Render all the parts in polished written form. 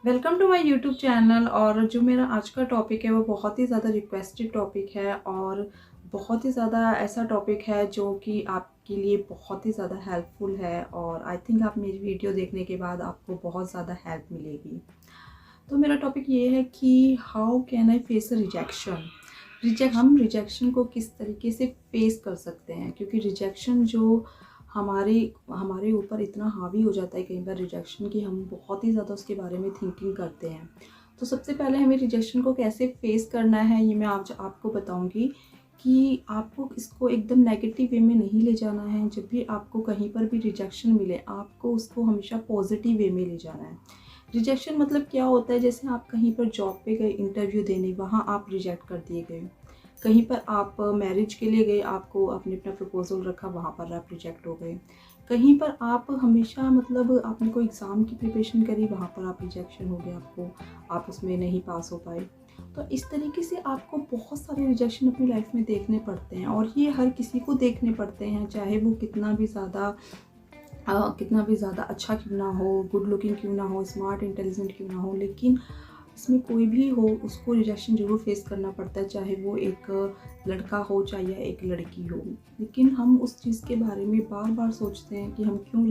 Welcome to my YouTube channel. और जो मेरा आज का टॉपिक है वो बहुत ही ज़्यादा रिक्वेस्टेड टॉपिक है और बहुत ही ज़्यादा ऐसा टॉपिक है जो कि आपके लिए बहुत ही ज़्यादा हेल्पफुल है और आई थिंक आप मेरी वीडियो देखने के बाद आपको बहुत ज़्यादा हेल्प मिलेगी। तो मेरा टॉपिक ये है कि how can I face rejection. हम रिजेक्शन को किस तरीके से फेस कर सकते हैं, क्योंकि रिजेक्शन जो हमारे हमारे ऊपर इतना हावी हो जाता है कई बार रिजेक्शन की, हम बहुत ही ज़्यादा उसके बारे में थिंकिंग करते हैं। तो सबसे पहले हमें रिजेक्शन को कैसे फेस करना है ये मैं आज आपको बताऊंगी कि आपको इसको एकदम नेगेटिव वे में नहीं ले जाना है। जब भी आपको कहीं पर भी रिजेक्शन मिले आपको उसको हमेशा पॉजिटिव वे में ले जाना है। रिजेक्शन मतलब क्या होता है, जैसे आप कहीं पर जॉब पे गए इंटरव्यू देने, वहाँ आप रिजेक्ट कर दिए गए। कहीं पर आप मैरिज के लिए गए, आपको आपने अपना प्रपोजल रखा, वहाँ पर आप रिजेक्ट हो गए। कहीं पर आप हमेशा मतलब आपने कोई एग्ज़ाम की प्रिपरेशन करी, वहाँ पर आप रिजेक्शन हो गया, आपको आप उसमें नहीं पास हो पाए। तो इस तरीके से आपको बहुत सारे रिजेक्शन अपनी लाइफ में देखने पड़ते हैं और ये हर किसी को देखने पड़ते हैं, चाहे वो कितना भी ज़्यादा अच्छा क्यों ना हो, गुड लुकिंग क्यों ना हो, स्मार्ट इंटेलिजेंट क्यों ना हो, लेकिन इसमें कोई भी हो उसको रिजेक्शन ज़रूर फेस करना पड़ता है, चाहे वो एक लड़का हो चाहे एक लड़की हो। लेकिन हम उस चीज़ के बारे में बार बार सोचते हैं कि हम क्यों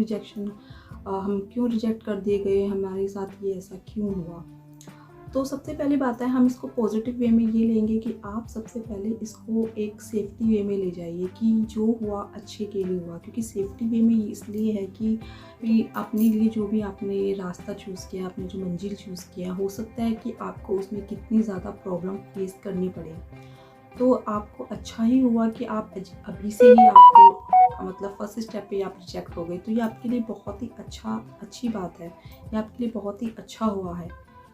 रिजेक्ट कर दिए गए, हमारे साथ ये ऐसा क्यों हुआ। तो सबसे पहली बात है, हम इसको पॉजिटिव वे में ये लेंगे कि आप सबसे पहले इसको एक सेफ्टी वे में ले जाइए कि जो हुआ अच्छे के लिए हुआ। क्योंकि सेफ्टी वे में ये इसलिए है कि अपने लिए जो भी आपने रास्ता चूज़ किया, आपने जो मंजिल चूज़ किया, हो सकता है कि आपको उसमें कितनी ज़्यादा प्रॉब्लम फेस करनी पड़े। तो आपको अच्छा ही हुआ कि आप अभी से ही आपको मतलब फर्स्ट स्टेप पे आप रिजेक्ट हो गए, तो ये आपके लिए बहुत ही अच्छी बात है। ये आपके लिए बहुत ही अच्छा हुआ है।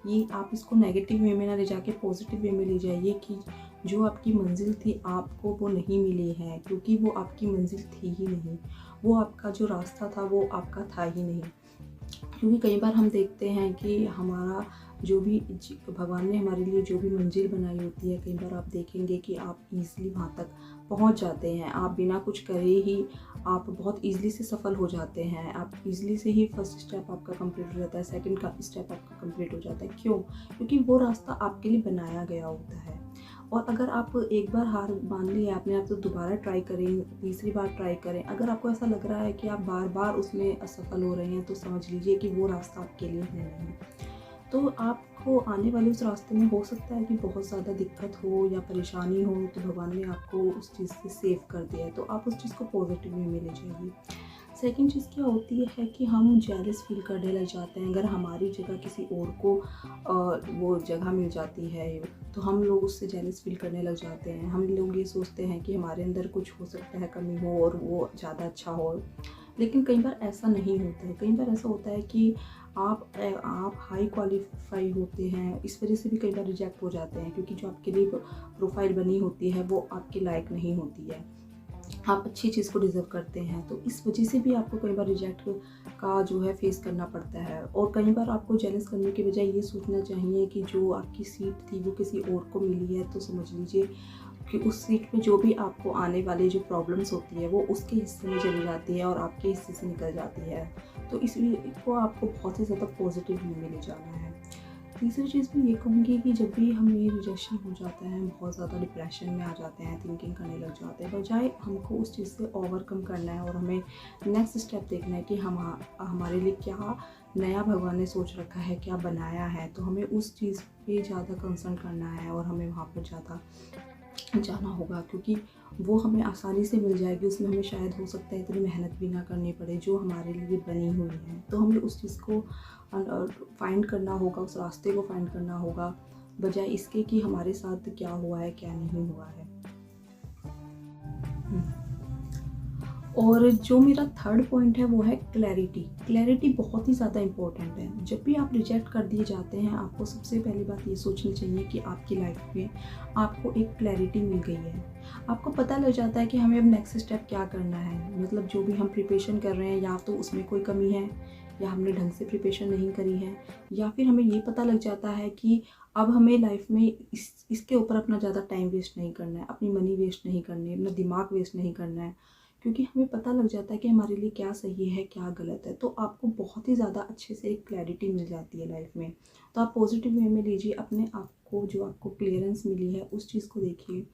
ये आप इसको नेगेटिव वे में ना ले जाके पॉजिटिव वे में ले जाइए कि जो आपकी मंजिल थी आपको वो नहीं मिली है, क्योंकि वो आपकी मंजिल थी ही नहीं। वो आपका जो रास्ता था वो आपका था ही नहीं। क्योंकि कई बार हम देखते हैं कि हमारा जो भी भगवान ने हमारे लिए जो भी मंजिल बनाई होती है, कई बार आप देखेंगे कि आप इजीली वहाँ तक पहुँच जाते हैं। आप बिना कुछ करे ही आप बहुत इजीली से सफल हो जाते हैं। आप इजीली से ही फर्स्ट स्टेप आपका कंप्लीट हो जाता है, सेकंड का स्टेप आपका कंप्लीट हो जाता है। क्यों? क्योंकि वो रास्ता आपके लिए बनाया गया होता है। और अगर आप एक बार हार मान ली है आपने, आप तो दोबारा ट्राई करें, तीसरी बार ट्राई करें। अगर आपको ऐसा लग रहा है कि आप बार बार उसमें असफल हो रहे हैं, तो समझ लीजिए कि वो रास्ता आपके लिए है नहीं। तो आपको आने वाले उस रास्ते में हो सकता है कि बहुत ज़्यादा दिक्कत हो या परेशानी हो, तो भगवान ने आपको उस चीज़ से सेव कर दिया है, तो आप उस चीज़ को पॉजिटिव वे में ले जाइए। सेकंड चीज़ क्या होती है कि हम जेलस फील करने लग जाते हैं। अगर हमारी जगह किसी और को वो जगह मिल जाती है, तो हम लोग उससे जेलस फील करने लग जाते हैं। हम लोग ये सोचते हैं कि हमारे अंदर कुछ हो सकता है कमी हो और वो ज़्यादा अच्छा हो। लेकिन कई बार ऐसा नहीं होता है। कई बार ऐसा होता है कि आप हाई क्वालिफाई होते हैं, इस वजह से भी कई बार रिजेक्ट हो जाते हैं, क्योंकि जो आपके लिए प्रोफाइल बनी होती है वो आपके लायक नहीं होती है। आप अच्छी चीज़ को डिज़र्व करते हैं, तो इस वजह से भी आपको कई बार रिजेक्ट का जो है फेस करना पड़ता है। और कई बार आपको जेलस करने के बजाय ये सोचना चाहिए कि जो आपकी सीट थी वो किसी और को मिली है, तो समझ लीजिए कि उस सीट पे जो भी आपको आने वाली जो प्रॉब्लम्स होती है वो उसके हिस्से में चली जाती है और आपके हिस्से से निकल जाती है। तो इसलिए को आपको बहुत ही ज़्यादा पॉजिटिव वे में ले जाना है। तीसरी चीज़ मैं ये कहूँगी कि जब भी हमें रिजेक्शन हो जाता है, हम बहुत ज़्यादा डिप्रेशन में आ जाते हैं, थिंकिंग करने लग जाते हैं, बजाय हमको उस चीज़ से ओवरकम करना है और हमें नेक्स्ट स्टेप देखना है कि हमारे लिए क्या नया भगवान ने सोच रखा है, क्या बनाया है। तो हमें उस चीज़ पे ज़्यादा कंसर्न करना है और हमें वहाँ पर ज़्यादा जाना होगा, क्योंकि वो हमें आसानी से मिल जाएगी। उसमें हमें शायद हो सकता है इतनी मेहनत भी ना करनी पड़े जो हमारे लिए बनी हुई है। तो हमें उस चीज़ को फाइंड करना होगा, उस रास्ते को फाइंड करना होगा, बजाय इसके कि हमारे साथ क्या हुआ है क्या नहीं हुआ है। और जो मेरा थर्ड पॉइंट है वो है क्लैरिटी। क्लैरिटी बहुत ही ज़्यादा इम्पोर्टेंट है। जब भी आप रिजेक्ट कर दिए जाते हैं, आपको सबसे पहली बात ये सोचनी चाहिए कि आपकी लाइफ में आपको एक क्लैरिटी मिल गई है। आपको पता लग जाता है कि हमें अब नेक्स्ट स्टेप क्या करना है। मतलब जो भी हम प्रिपरेशन कर रहे हैं, या तो उसमें कोई कमी है, या हमने ढंग से प्रिपरेशन नहीं करी है, या फिर हमें ये पता लग जाता है कि अब हमें लाइफ में इसके ऊपर अपना ज़्यादा टाइम वेस्ट नहीं करना है, अपनी मनी वेस्ट नहीं करनी है, अपना दिमाग वेस्ट नहीं करना है। क्योंकि हमें पता लग जाता है कि हमारे लिए क्या सही है क्या गलत है। तो आपको बहुत ही ज़्यादा अच्छे से एक क्लैरिटी मिल जाती है लाइफ में। तो आप पॉजिटिव वे में लीजिए, अपने आप को जो आपको क्लियरेंस मिली है उस चीज़ को देखिए।